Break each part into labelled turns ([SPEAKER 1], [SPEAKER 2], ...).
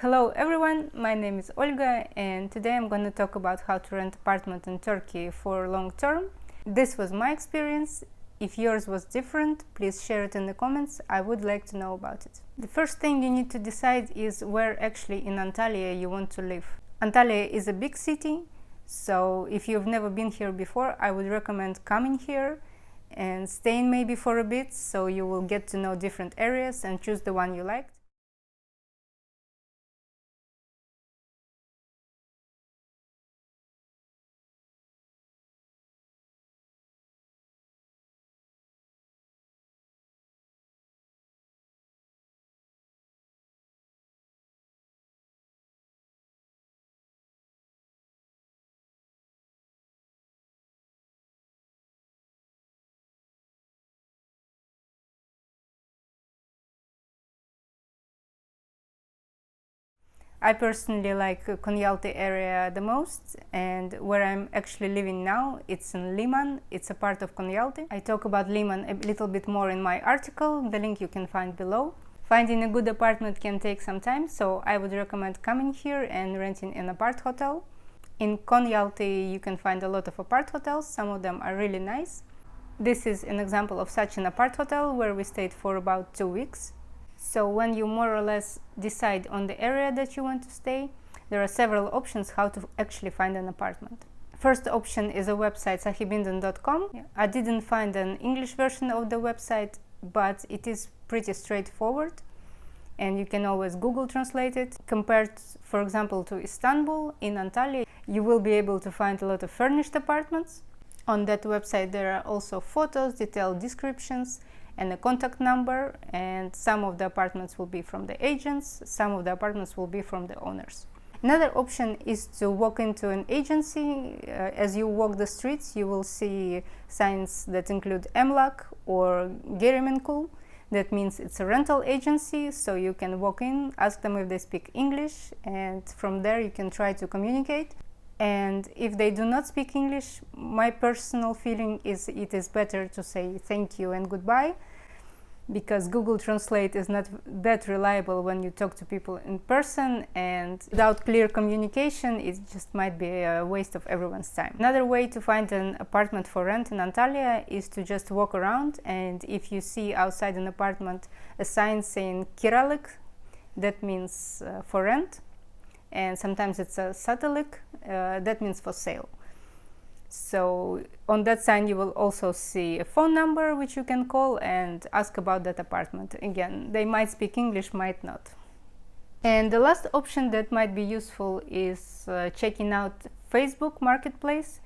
[SPEAKER 1] Hello everyone, my name is Olga and today I'm going to talk about how to rent apartment in Turkey for long term. This was my experience. If yours was different, please share it in the comments. I would like to know about it. The first thing you need to decide is where actually in Antalya you want to live. Antalya is a big city, so if you've never been here before, I would recommend coming here and staying maybe for a bit so you will get to know different areas and choose the one you liked. I personally like Konyaaltı area the most, and where I'm actually living now, it's in Liman. It's a part of Konyaaltı. I talk about Liman a little bit more in my article, the link you can find below. Finding a good apartment can take some time, so I would recommend coming here and renting an apart hotel. In Konyaaltı you can find a lot of apart hotels, some of them are really nice. This is an example of such an apart hotel where we stayed for about 2 weeks. So when you more or less decide on the area that you want to stay, there are several options how to actually find an apartment. First option is a website sahibinden.com. I didn't find an English version of the website, but it is pretty straightforward and you can always Google translate it. Compared, for example, to Istanbul, in Antalya, you will be able to find a lot of furnished apartments. On that website there are also photos, detailed descriptions, and a contact number, and some of the apartments will be from the agents, some of the apartments will be from the owners. Another option is to walk into an agency. As you walk the streets, you will see signs that include Emlak or Gerimenkul. That means it's a rental agency, so you can walk in, ask them if they speak English, and from there you can try to communicate. And if they do not speak English, my personal feeling is it is better to say thank you and goodbye, because Google Translate is not that reliable when you talk to people in person, and without clear communication it just might be a waste of everyone's time. Another way to find an apartment for rent in Antalya is to just walk around, and if you see outside an apartment a sign saying Kiralık, that means for rent, and sometimes it's a satılık, that means for sale. So on that sign you will also see a phone number which you can call and ask about that apartment. Again, they might speak English, might not. And the last option that might be useful is checking out Facebook Marketplace.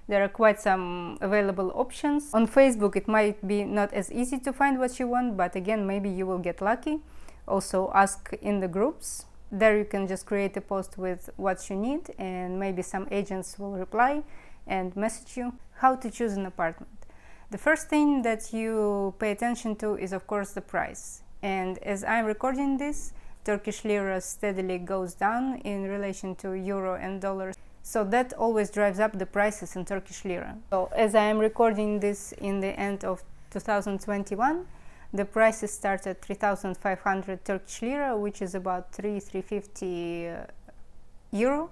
[SPEAKER 1] There are quite some available options. On Facebook it might be not as easy to find what you want, but again, maybe you will get lucky. Also ask in the groups. There you can just create a post with what you need, and maybe some agents will reply and message you. How to choose an apartment? The first thing that you pay attention to is of course the price. And as I'm recording this, Turkish lira steadily goes down in relation to euro and dollars. So that always drives up the prices in Turkish lira. So as I am recording this in the end of 2021, the prices start at 3,500 Turkish lira, which is about 350 euro.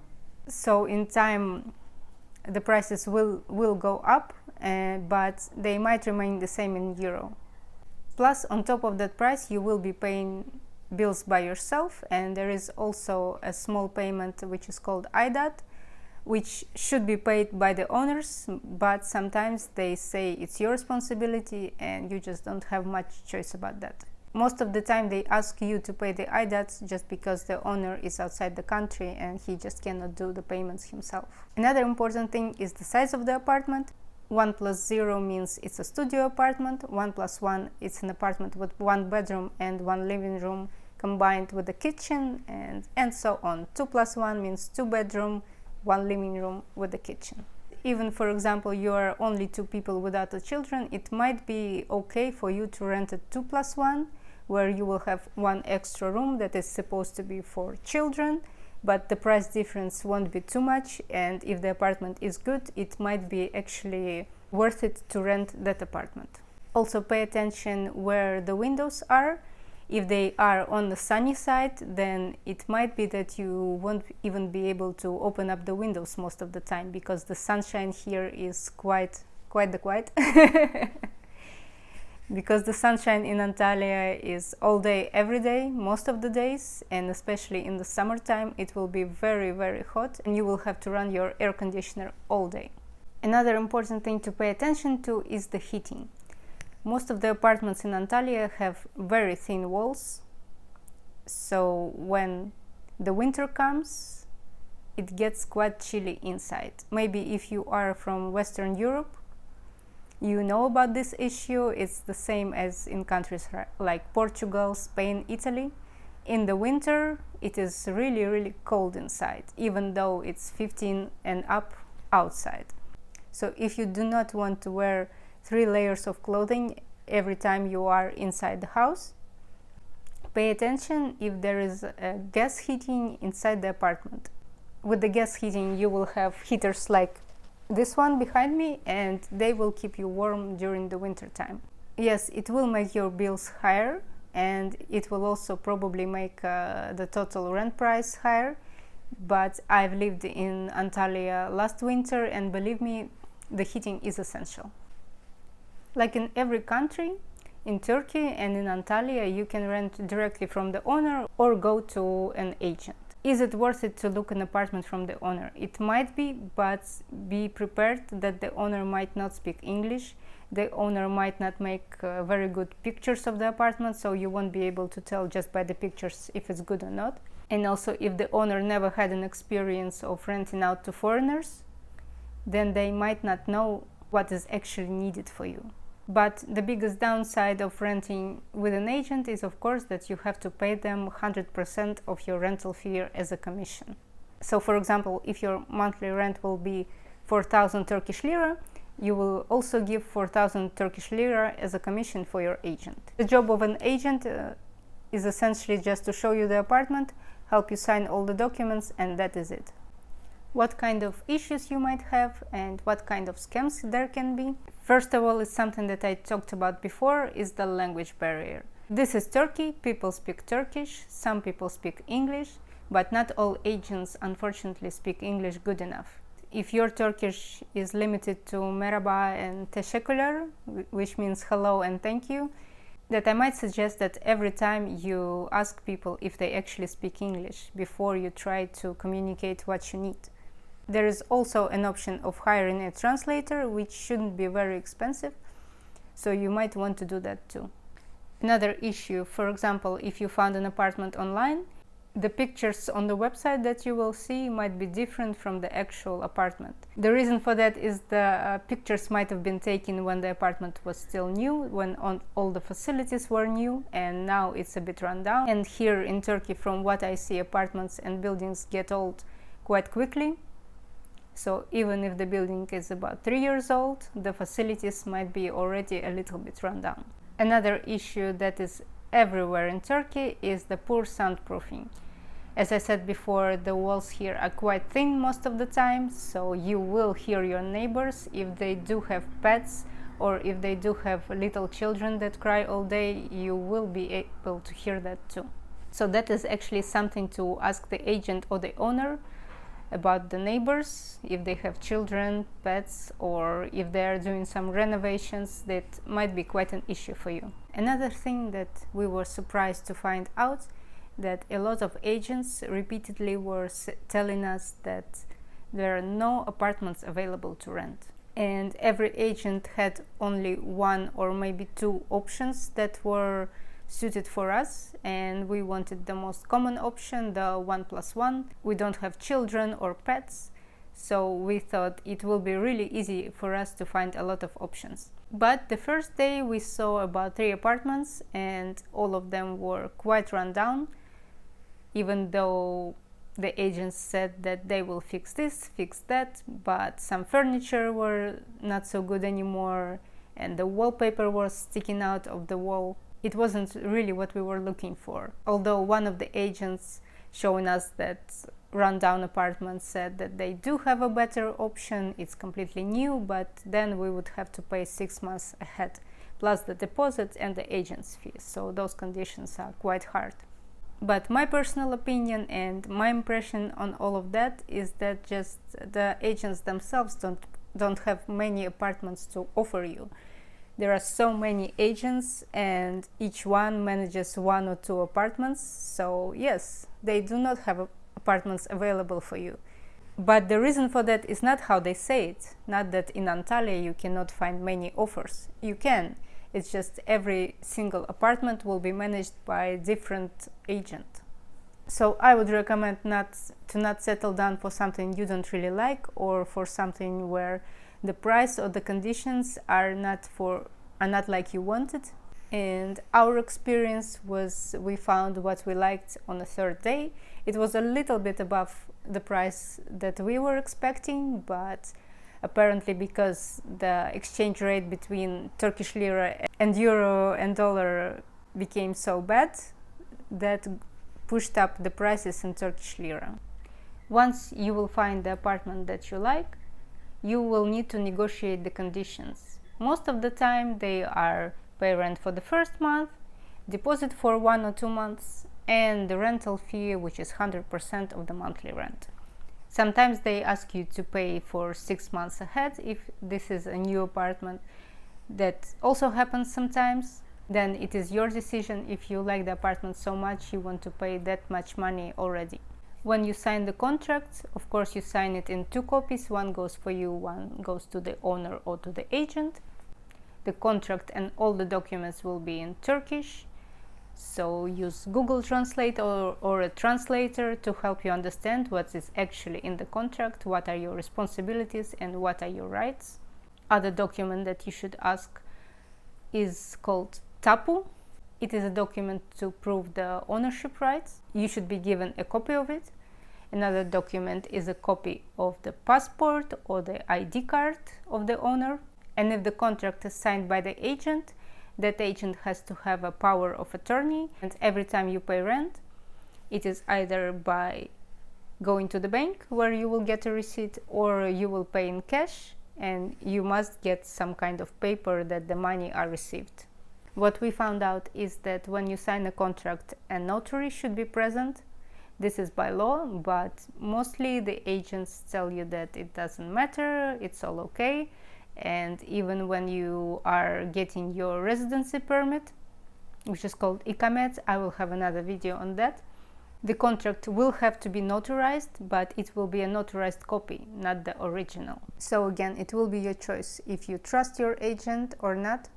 [SPEAKER 1] So in time the prices will go up, but they might remain the same in euro. Plus, on top of that price, you will be paying bills by yourself, and there is also a small payment which is called Aidat, which should be paid by the owners, but sometimes they say it's your responsibility and you just don't have much choice about that. Most of the time they ask you to pay the Aidat just because the owner is outside the country and he just cannot do the payments himself. Another important thing is the size of the apartment. 1 plus 0 means it's a studio apartment. 1 plus 1, it's an apartment with 1 bedroom and 1 living room combined with a kitchen, and so on. 2 plus 1 means 2 bedroom, 1 living room with a kitchen. Even, for example, you are only 2 people without children, it might be okay for you to rent a 2 plus 1, where you will have 1 extra room that is supposed to be for children, but the price difference won't be too much, and if the apartment is good, it might be actually worth it to rent that apartment. Also pay attention where the windows are. If they are on the sunny side, then it might be that you won't even be able to open up the windows most of the time, because the sunshine here is quite because the sunshine in Antalya is all day, every day, most of the days, and especially in the summertime it will be very hot and you will have to run your air conditioner all day. Another important thing to pay attention to is the heating. Most of the apartments in Antalya have very thin walls, so when the winter comes it gets quite chilly inside. Maybe if you are from Western Europe, you know about this issue. It's the same as in countries like Portugal, Spain, Italy. In the winter it is really cold inside, even though it's 15 and up outside. So if you do not want to wear 3 layers of clothing every time you are inside the house, pay attention if there is a gas heating inside the apartment. With the gas heating you will have heaters like this one behind me, and they will keep you warm during the winter time. Yes, it will make your bills higher, and it will also probably make the total rent price higher, but I've lived in Antalya last winter, and believe me, the heating is essential. Like in every country, in Turkey and in Antalya you can rent directly from the owner or go to an agent. Is it worth it to look an apartment from the owner? It might be, but be prepared that the owner might not speak English. The owner might not make very good pictures of the apartment, so you won't be able to tell just by the pictures if it's good or not. And also, if the owner never had an experience of renting out to foreigners, then they might not know what is actually needed for you. But the biggest downside of renting with an agent is, of course, that you have to pay them 100% of your rental fee as a commission. So, for example, if your monthly rent will be 4,000 Turkish lira, you will also give 4,000 Turkish lira as a commission for your agent. The job of an agent is essentially just to show you the apartment, help you sign all the documents, and that is it. What kind of issues you might have and what kind of scams there can be. First of all, it's something that I talked about before, is the language barrier. This is Turkey, people speak Turkish, some people speak English, but not all agents unfortunately speak English good enough. If your Turkish is limited to merhaba and teşekkürler, which means hello and thank you, that I might suggest that every time you ask people if they actually speak English before you try to communicate what you need. There is also an option of hiring a translator, which shouldn't be very expensive, so you might want to do that too. Another issue, for example, if you found an apartment online, the pictures on the website that you will see might be different from the actual apartment. The reason for that is the pictures might have been taken when the apartment was still new, when all the facilities were new, and now it's a bit run down. And here in Turkey, from what I see, apartments and buildings get old quite quickly. So even if the building is about 3 years old, the facilities might be already a little bit run down. Another issue that is everywhere in Turkey is the poor soundproofing. As I said before, the walls here are quite thin most of the time, so you will hear your neighbors if they do have pets or if they do have little children that cry all day. You will be able to hear that too. So that is actually something to ask the agent or the owner about the neighbors, if they have children, pets, or if they are doing some renovations. That might be quite an issue for you. Another thing that we were surprised to find out, that a lot of agents repeatedly were telling us that there are no apartments available to rent. And every agent had only 1 or maybe 2 options that were suited for us, and we wanted the most common option, the 1+1. We don't have children or pets, so we thought it will be really easy for us to find a lot of options. But the first day we saw about 3 apartments, and all of them were quite run down, even though the agents said that they will fix this, fix that, but some furniture were not so good anymore, and the wallpaper was sticking out of the wall. It wasn't really what we were looking for. Although one of the agents showing us that rundown apartment said that they do have a better option, it's completely new, but then we would have to pay 6 months ahead. plus the deposit and the agent's fees. So those conditions are quite hard. But my personal opinion and my impression on all of that is that just the agents themselves don't have many apartments to offer you. There are so many agents and each one manages 1 or 2 apartments, so yes, they do not have apartments available for you. But the reason for that is not how they say it, not that in Antalya you cannot find many offers. You can, it's just every single apartment will be managed by a different agent. So I would recommend not settle down for something you don't really like, or for something where the price or the conditions are not like you wanted. And our experience was, we found what we liked on the 3rd day. It was a little bit above the price that we were expecting, but apparently because the exchange rate between Turkish lira and euro and dollar became so bad, that pushed up the prices in Turkish lira. Once you will find the apartment that you like, you will need to negotiate the conditions. Most of the time they are pay rent for the 1st month, deposit for 1 or 2 months, and the rental fee, which is 100% of the monthly rent. Sometimes they ask you to pay for 6 months ahead if this is a new apartment. That also happens sometimes. Then it is your decision. If you like the apartment so much, you want to pay that much money already. When you sign the contract, of course you sign it in 2 copies. One goes for you, one goes to the owner or to the agent. The contract and all the documents will be in Turkish. So use Google Translate or a translator to help you understand what is actually in the contract, what are your responsibilities and what are your rights. Other document that you should ask is called TAPU. It is a document to prove the ownership rights. You should be given a copy of it. Another document is a copy of the passport or the ID card of the owner. And if the contract is signed by the agent, that agent has to have a power of attorney, and every time you pay rent, it is either by going to the bank where you will get a receipt, or you will pay in cash and you must get some kind of paper that the money are received. What we found out is that when you sign a contract, a notary should be present. This is by law, but mostly the agents tell you that it doesn't matter, it's all okay. And even when you are getting your residency permit, which is called ikamet, I will have another video on that, the contract will have to be notarized, but it will be a notarized copy, not the original. So again, it will be your choice if you trust your agent or not,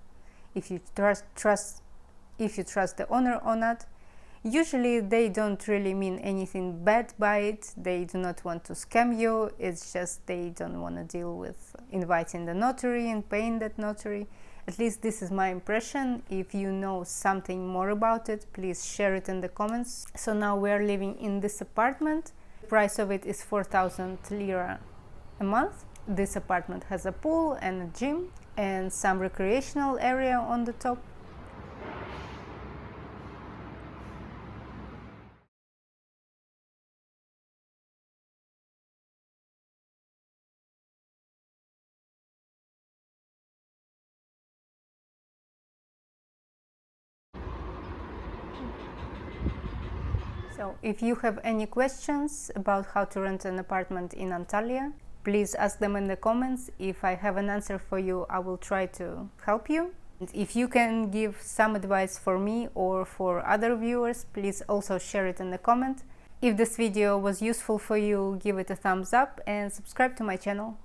[SPEAKER 1] if you trust the owner or not. Usually they don't really mean anything bad by it. They do not want to scam you. It's just they don't want to deal with inviting the notary and paying that notary. At least this is my impression. If you know something more about it, please share it in the comments. So now we are living in this apartment. The price of it is 4,000 lira a month. This apartment has a pool and a gym and some recreational area on the top. So if you have any questions about how to rent an apartment in Antalya, please ask them in the comments. If I have an answer for you, I will try to help you. And if you can give some advice for me or for other viewers, please also share it in the comment. If this video was useful for you, give it a thumbs up and subscribe to my channel.